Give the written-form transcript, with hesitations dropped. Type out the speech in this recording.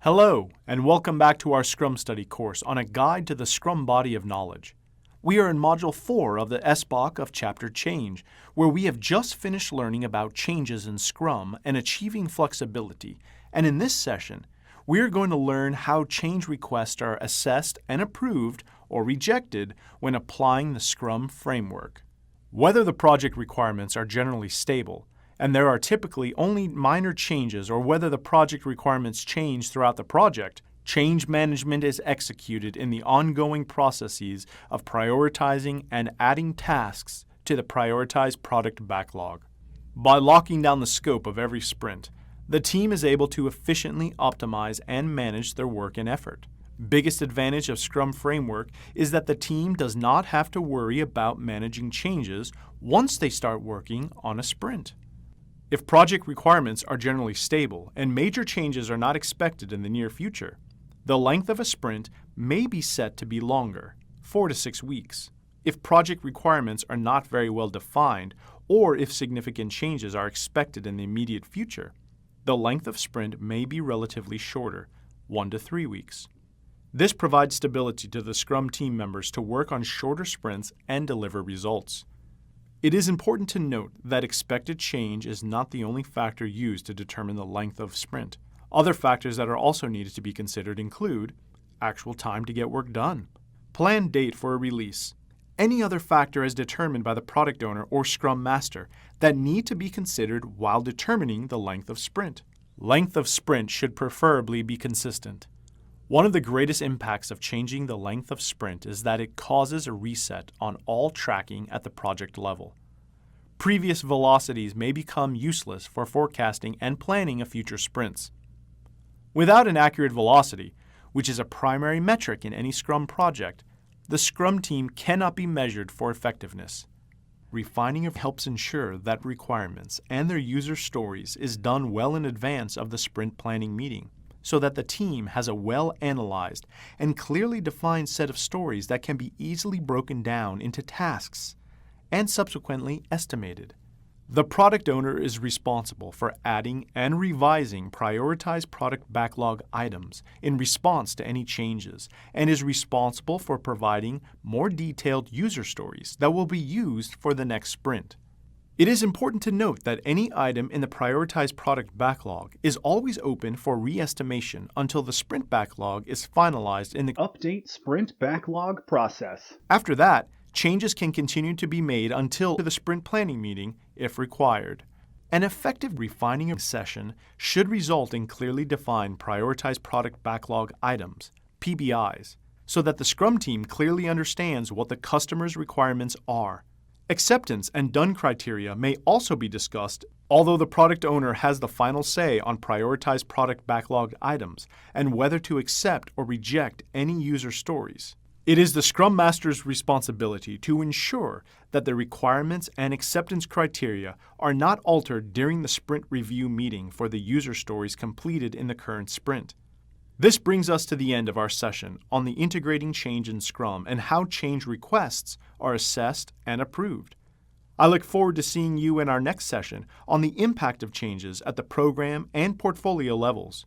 Hello, and welcome back to our Scrum Study course on a guide to the Scrum body of knowledge. We are in Module 4 of the SBOC of Chapter Change, where we have just finished learning about changes in Scrum and achieving flexibility, and in this session, we are going to learn how change requests are assessed and approved or rejected when applying the Scrum framework. Whether the project requirements are generally stable, and there are typically only minor changes, or whether the project requirements change throughout the project, change management is executed in the ongoing processes of prioritizing and adding tasks to the prioritized product backlog. By locking down the scope of every sprint, the team is able to efficiently optimize and manage their work and effort. Biggest advantage of Scrum framework is that the team does not have to worry about managing changes once they start working on a sprint. If project requirements are generally stable and major changes are not expected in the near future, the length of a sprint may be set to be longer, 4 to 6 weeks. If project requirements are not very well defined, or if significant changes are expected in the immediate future, the length of sprint may be relatively shorter, 1 to 3 weeks. This provides stability to the Scrum team members to work on shorter sprints and deliver results. It is important to note that expected change is not the only factor used to determine the length of sprint. Other factors that are also needed to be considered include actual time to get work done, planned date for a release, any other factor as determined by the product owner or Scrum Master that need to be considered while determining the length of sprint. Length of sprint should preferably be consistent. One of the greatest impacts of changing the length of sprint is that it causes a reset on all tracking at the project level. Previous velocities may become useless for forecasting and planning of future sprints. Without an accurate velocity, which is a primary metric in any Scrum project, the Scrum team cannot be measured for effectiveness. Refining helps ensure that requirements and their user stories is done well in advance of the sprint planning meeting, so that the team has a well-analyzed and clearly defined set of stories that can be easily broken down into tasks and subsequently estimated. The product owner is responsible for adding and revising prioritized product backlog items in response to any changes, and is responsible for providing more detailed user stories that will be used for the next sprint. It is important to note that any item in the prioritized product backlog is always open for re-estimation until the sprint backlog is finalized in the Update Sprint Backlog process. After that, changes can continue to be made until the sprint planning meeting if required. An effective refining of session should result in clearly defined prioritized product backlog items, PBIs, so that the Scrum team clearly understands what the customer's requirements are. Acceptance and done criteria may also be discussed, although the product owner has the final say on prioritized product backlog items and whether to accept or reject any user stories. It is the Scrum Master's responsibility to ensure that the requirements and acceptance criteria are not altered during the sprint review meeting for the user stories completed in the current sprint. This brings us to the end of our session on the integrating change in Scrum and how change requests are assessed and approved. I look forward to seeing you in our next session on the impact of changes at the program and portfolio levels.